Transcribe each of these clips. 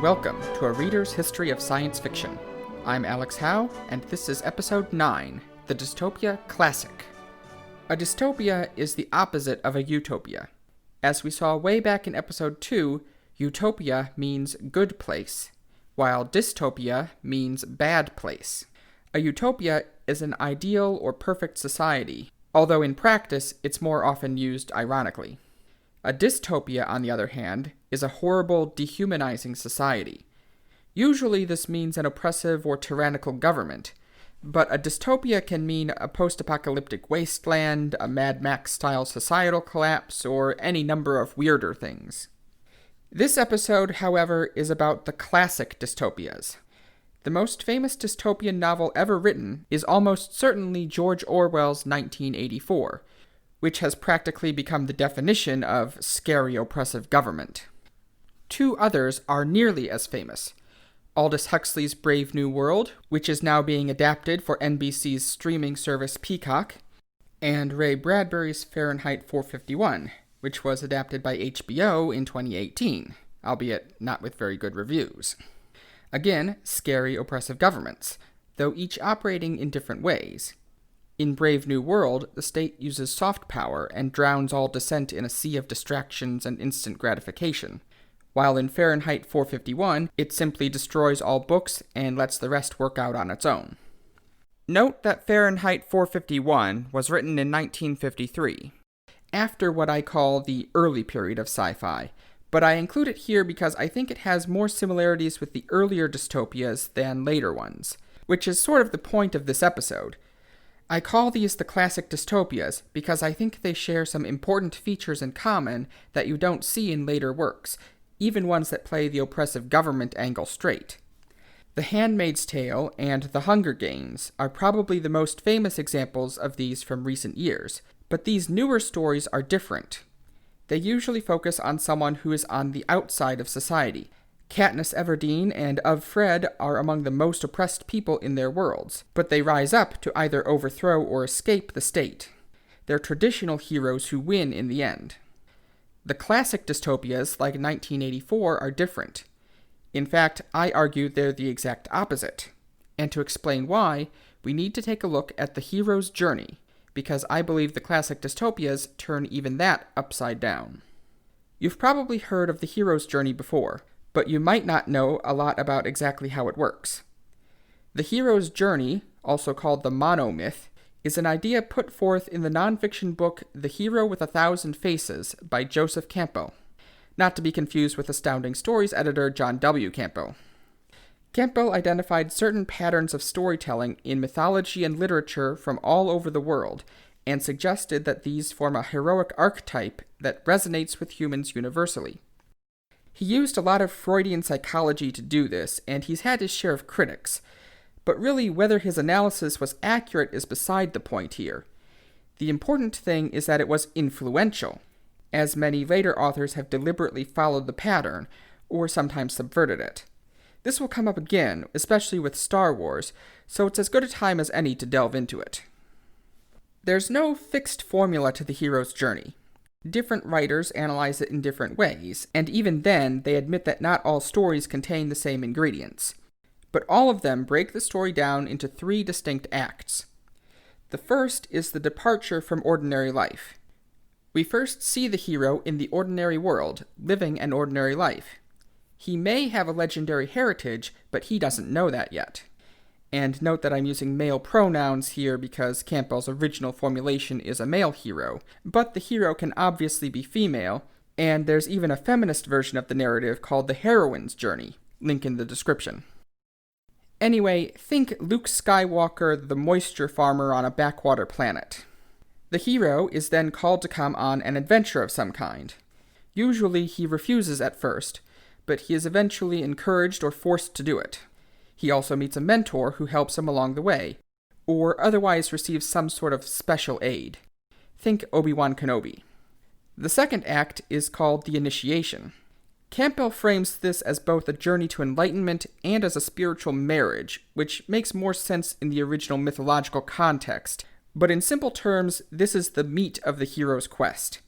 welcome to a reader's history of science fiction. I'm Alex Howe, and this is episode 9, the Dystopia Classic. A dystopia is the opposite of a utopia. As we saw way back in episode 2, utopia means good place, while dystopia means bad place. A utopia is an ideal or perfect society, although in practice it's more often used ironically. A dystopia, on the other hand, is a horrible, dehumanizing society. Usually this means an oppressive or tyrannical government, but a dystopia can mean a post-apocalyptic wasteland, a Mad Max-style societal collapse, or any number of weirder things. This episode, however, is about the classic dystopias. The most famous dystopian novel ever written is almost certainly George Orwell's 1984, which has practically become the definition of scary oppressive government. Two others are nearly as famous: Aldous Huxley's Brave New World, which is now being adapted for NBC's streaming service Peacock, and Ray Bradbury's Fahrenheit 451, which was adapted by HBO in 2018, albeit not with very good reviews. Again, scary oppressive governments, though each operating in different ways. In Brave New World, the state uses soft power and drowns all dissent in a sea of distractions and instant gratification, while in Fahrenheit 451, it simply destroys all books and lets the rest work out on its own. Note that Fahrenheit 451 was written in 1953, after what I call the early period of sci-fi, but I include it here because I think it has more similarities with the earlier dystopias than later ones, which is sort of the point of this episode. I call these the classic dystopias because I think they share some important features in common that you don't see in later works, even ones that play the oppressive government angle straight. The Handmaid's Tale and The Hunger Games are probably the most famous examples of these from recent years, but these newer stories are different. They usually focus on someone who is on the outside of society. Katniss Everdeen and Of Fred are among the most oppressed people in their worlds, but they rise up to either overthrow or escape the state. They're traditional heroes who win in the end. The classic dystopias, like 1984, are different. In fact, I argue they're the exact opposite. And to explain why, we need to take a look at the hero's journey, because I believe the classic dystopias turn even that upside down. You've probably heard of the hero's journey before, but you might not know a lot about exactly how it works. The hero's journey, also called the monomyth, is an idea put forth in the nonfiction book The Hero with 1,000 Faces by Joseph Campbell, not to be confused with Astounding Stories editor John W. Campbell. Campbell identified certain patterns of storytelling in mythology and literature from all over the world, and suggested that these form a heroic archetype that resonates with humans universally. He used a lot of Freudian psychology to do this, and he's had his share of critics. But really, whether his analysis was accurate is beside the point here. The important thing is that it was influential, as many later authors have deliberately followed the pattern, or sometimes subverted it. This will come up again, especially with Star Wars, so it's as good a time as any to delve into it. There's no fixed formula to the hero's journey. Different writers analyze it in different ways, and even then, they admit that not all stories contain the same ingredients. But all of them break the story down into 3 distinct acts. The first is the departure from ordinary life. We first see the hero in the ordinary world, living an ordinary life. He may have a legendary heritage, but he doesn't know that yet. And note that I'm using male pronouns here because Campbell's original formulation is a male hero, but the hero can obviously be female, and there's even a feminist version of the narrative called the Heroine's Journey, link in the description. Anyway, think Luke Skywalker, the moisture farmer on a backwater planet. The hero is then called to come on an adventure of some kind. Usually he refuses at first, but he is eventually encouraged or forced to do it. He also meets a mentor who helps him along the way, or otherwise receives some sort of special aid. Think Obi-Wan Kenobi. The second act is called the initiation. Campbell frames this as both a journey to enlightenment and as a spiritual marriage, which makes more sense in the original mythological context, but in simple terms, this is the meat of the hero's quest.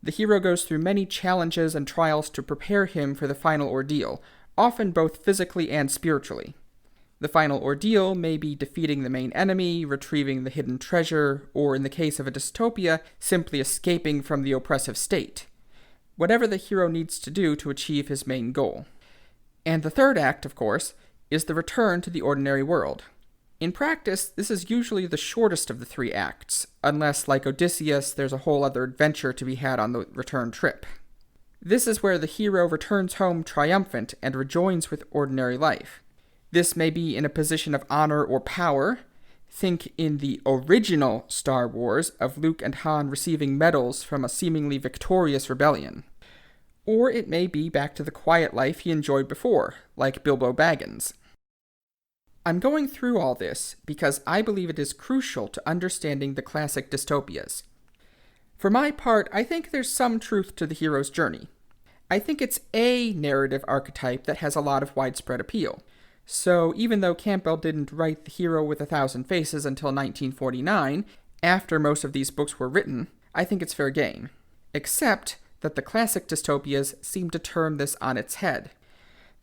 The hero goes through many challenges and trials to prepare him for the final ordeal, often both physically and spiritually. The final ordeal may be defeating the main enemy, retrieving the hidden treasure, or in the case of a dystopia, simply escaping from the oppressive state. Whatever the hero needs to do to achieve his main goal. And the third act, of course, is the return to the ordinary world. In practice, this is usually the shortest of the three acts, unless, like Odysseus, there's a whole other adventure to be had on the return trip. This is where the hero returns home triumphant and rejoins with ordinary life. This may be in a position of honor or power. Think in the original Star Wars of Luke and Han receiving medals from a seemingly victorious rebellion. Or it may be back to the quiet life he enjoyed before, like Bilbo Baggins. I'm going through all this because I believe it is crucial to understanding the classic dystopias. For my part, I think there's some truth to the hero's journey. I think it's a narrative archetype that has a lot of widespread appeal. So even though Campbell didn't write The Hero with 1,000 Faces until 1949, after most of these books were written, I think it's fair game. Except that the classic dystopias seem to turn this on its head.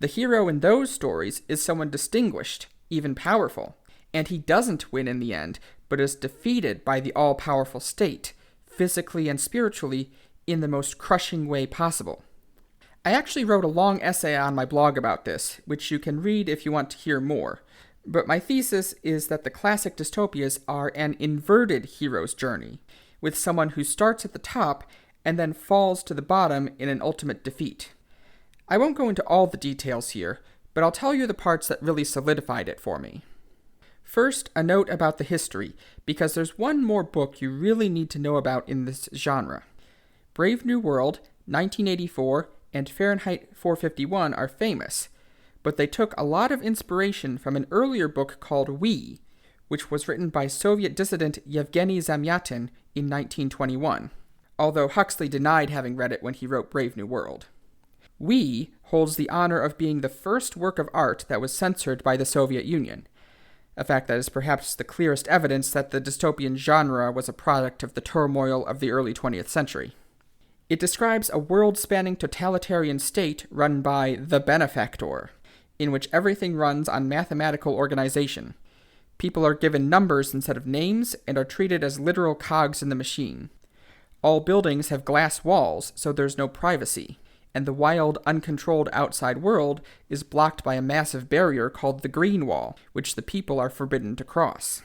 The hero in those stories is someone distinguished, even powerful, and he doesn't win in the end, but is defeated by the all-powerful state, physically and spiritually, in the most crushing way possible. I actually wrote a long essay on my blog about this, which you can read if you want to hear more, but my thesis is that the classic dystopias are an inverted hero's journey, with someone who starts at the top and then falls to the bottom in an ultimate defeat. I won't go into all the details here, but I'll tell you the parts that really solidified it for me. First, a note about the history, because there's one more book you really need to know about in this genre. Brave New World, 1984, and Fahrenheit 451 are famous, but they took a lot of inspiration from an earlier book called We, which was written by Soviet dissident Yevgeny Zamyatin in 1921, although Huxley denied having read it when he wrote Brave New World. We holds the honor of being the first work of art that was censored by the Soviet Union, a fact that is perhaps the clearest evidence that the dystopian genre was a product of the turmoil of the early 20th century. It describes a world-spanning totalitarian state run by the benefactor, in which everything runs on mathematical organization. People are given numbers instead of names and are treated as literal cogs in the machine. All buildings have glass walls, so there's no privacy, and the wild, uncontrolled outside world is blocked by a massive barrier called the Green Wall, which the people are forbidden to cross.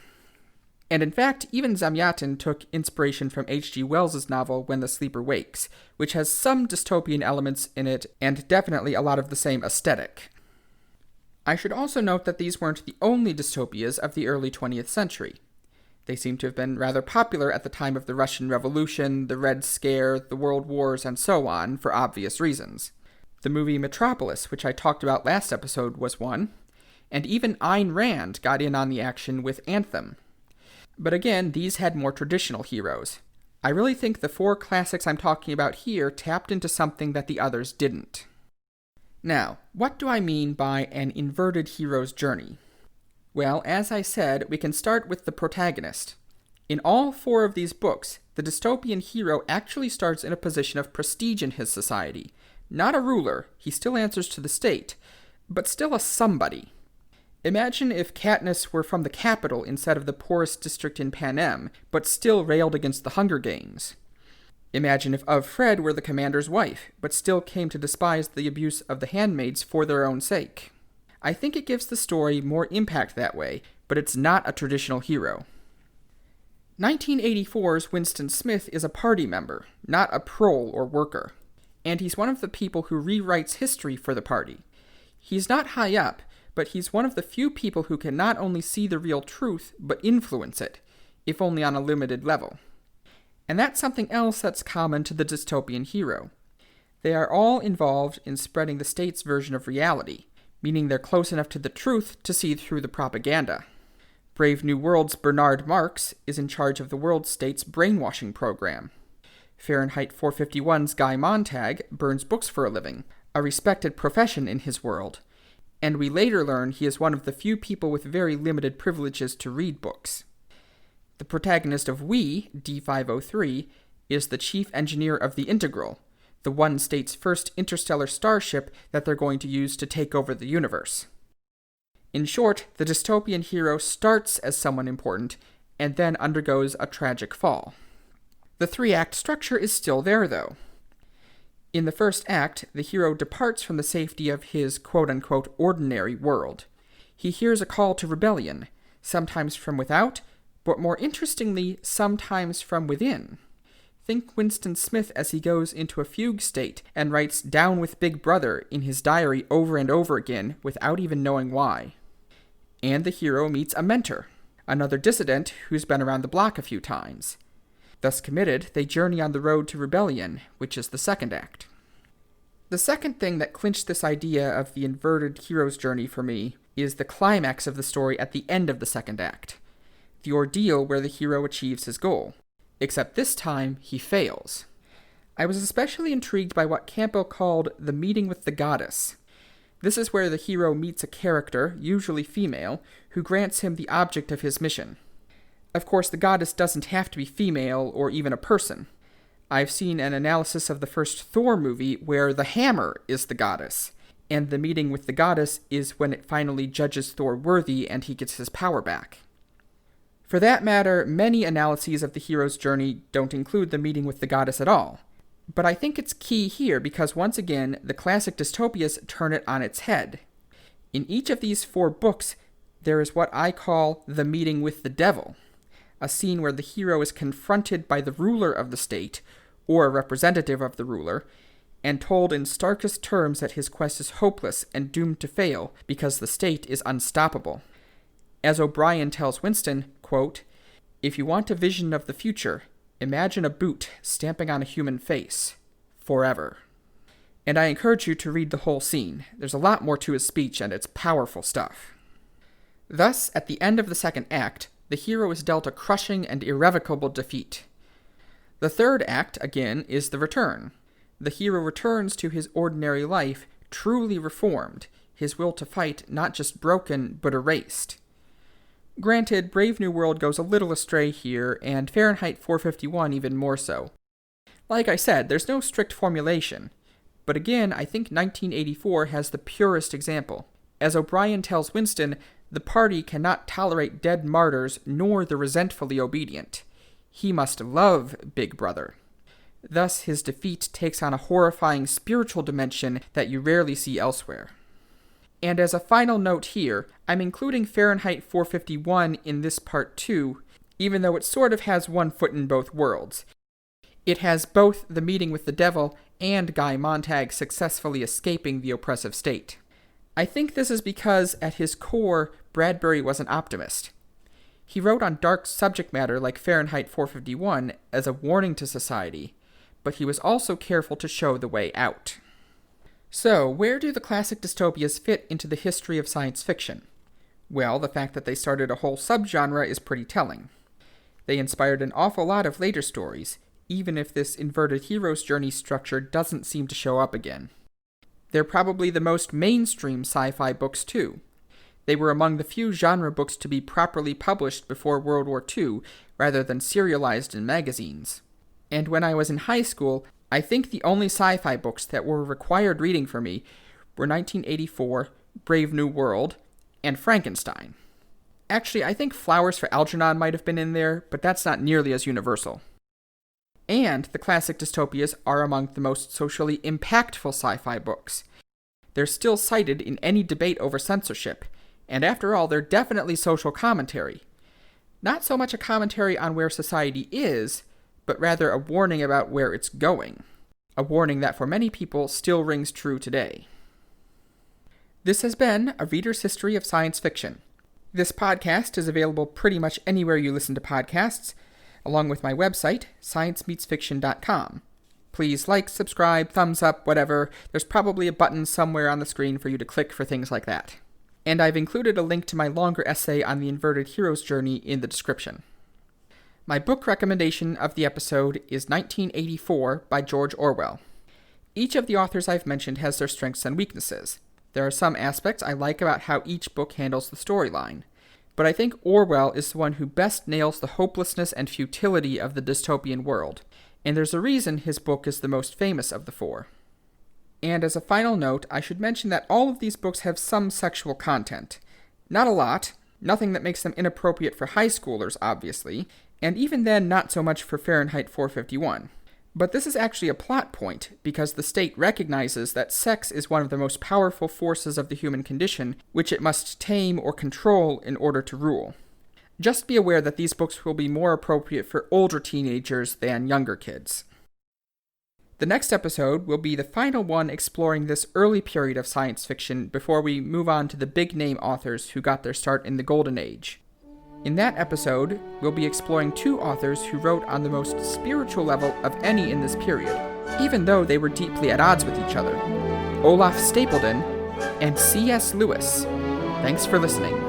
And in fact, even Zamyatin took inspiration from H.G. Wells's novel When the Sleeper Wakes, which has some dystopian elements in it and definitely a lot of the same aesthetic. I should also note that these weren't the only dystopias of the early 20th century. They seem to have been rather popular at the time of the Russian Revolution, the Red Scare, the World Wars, and so on, for obvious reasons. The movie Metropolis, which I talked about last episode, was one, and even Ayn Rand got in on the action with Anthem. But again, these had more traditional heroes. I really think the four classics I'm talking about here tapped into something that the others didn't. Now, what do I mean by an inverted hero's journey? Well, as I said, we can start with the protagonist. In all four of these books, the dystopian hero actually starts in a position of prestige in his society. Not a ruler, he still answers to the state, but still a somebody. Imagine if Katniss were from the capital instead of the poorest district in Panem, but still railed against the Hunger Games. Imagine if Fred were the commander's wife, but still came to despise the abuse of the handmaids for their own sake. I think it gives the story more impact that way, but it's not a traditional hero. 1984's Winston Smith is a party member, not a prole or worker, and he's one of the people who rewrites history for the party. He's not high up, but he's one of the few people who can not only see the real truth, but influence it, if only on a limited level. And that's something else that's common to the dystopian hero. They are all involved in spreading the state's version of reality, meaning they're close enough to the truth to see through the propaganda. Brave New World's Bernard Marx is in charge of the world state's brainwashing program. Fahrenheit 451's Guy Montag burns books for a living, a respected profession in his world, and we later learn he is one of the few people with very limited privileges to read books. The protagonist of We, D503, is the chief engineer of the Integral, the one state's first interstellar starship that they're going to use to take over the universe. In short, the dystopian hero starts as someone important and then undergoes a tragic fall. The three-act structure is still there, though. In the first act, the hero departs from the safety of his quote-unquote ordinary world. He hears a call to rebellion, sometimes from without, but more interestingly, sometimes from within. Think Winston Smith as he goes into a fugue state and writes "Down with Big Brother" in his diary over and over again without even knowing why. And the hero meets a mentor, another dissident who's been around the block a few times. Thus committed, they journey on the road to rebellion, which is the second act. The second thing that clinched this idea of the inverted hero's journey for me is the climax of the story at the end of the second act, the ordeal where the hero achieves his goal. Except this time, he fails. I was especially intrigued by what Campbell called the meeting with the goddess. This is where the hero meets a character, usually female, who grants him the object of his mission. Of course, the goddess doesn't have to be female or even a person. I've seen an analysis of the first Thor movie where the hammer is the goddess, and the meeting with the goddess is when it finally judges Thor worthy and he gets his power back. For that matter, many analyses of the hero's journey don't include the meeting with the goddess at all. But I think it's key here because once again, the classic dystopias turn it on its head. In each of these 4 books, there is what I call the meeting with the devil, a scene where the hero is confronted by the ruler of the state, or a representative of the ruler, and told in starkest terms that his quest is hopeless and doomed to fail because the state is unstoppable. As O'Brien tells Winston, quote, "If you want a vision of the future, imagine a boot stamping on a human face. Forever." And I encourage you to read the whole scene. There's a lot more to his speech, and it's powerful stuff. Thus, at the end of the second act, the hero is dealt a crushing and irrevocable defeat. The third act, again, is the return. The hero returns to his ordinary life, truly reformed, his will to fight not just broken, but erased. Granted, Brave New World goes a little astray here, and Fahrenheit 451 even more so. Like I said, there's no strict formulation, but again, I think 1984 has the purest example. As O'Brien tells Winston, the party cannot tolerate dead martyrs nor the resentfully obedient. He must love Big Brother. Thus, his defeat takes on a horrifying spiritual dimension that you rarely see elsewhere. And as a final note here, I'm including Fahrenheit 451 in this part too, even though it sort of has one foot in both worlds. It has both the meeting with the devil and Guy Montag successfully escaping the oppressive state. I think this is because, at his core, Bradbury was an optimist. He wrote on dark subject matter like Fahrenheit 451 as a warning to society, but he was also careful to show the way out. So, where do the classic dystopias fit into the history of science fiction? Well, the fact that they started a whole subgenre is pretty telling. They inspired an awful lot of later stories, even if this inverted hero's journey structure doesn't seem to show up again. They're probably the most mainstream sci-fi books too. They were among the few genre books to be properly published before World War II, rather than serialized in magazines. And when I was in high school, I think the only sci-fi books that were required reading for me were 1984, Brave New World, and Frankenstein. Actually, I think Flowers for Algernon might have been in there, but that's not nearly as universal. And the classic dystopias are among the most socially impactful sci-fi books. They're still cited in any debate over censorship, and after all, they're definitely social commentary. Not so much a commentary on where society is, but rather a warning about where it's going. A warning that for many people still rings true today. This has been A Reader's History of Science Fiction. This podcast is available pretty much anywhere you listen to podcasts, along with my website, sciencemeetsfiction.com. Please like, subscribe, thumbs up, whatever. There's probably a button somewhere on the screen for you to click for things like that. And I've included a link to my longer essay on the inverted hero's journey in the description. My book recommendation of the episode is 1984 by George Orwell. Each of the authors I've mentioned has their strengths and weaknesses. There are some aspects I like about how each book handles the storyline, but I think Orwell is the one who best nails the hopelessness and futility of the dystopian world. and there's a reason his book is the most famous of the four. And as a final note, I should mention that all of these books have some sexual content. Not a lot, nothing that makes them inappropriate for high schoolers, obviously, and even then not so much for Fahrenheit 451. But this is actually a plot point, because the state recognizes that sex is one of the most powerful forces of the human condition, which it must tame or control in order to rule. Just be aware that these books will be more appropriate for older teenagers than younger kids. The next episode will be the final one exploring this early period of science fiction before we move on to the big-name authors who got their start in the Golden Age. In that episode, we'll be exploring two authors who wrote on the most spiritual level of any in this period, even though they were deeply at odds with each other: Olaf Stapledon and C.S. Lewis. Thanks for listening.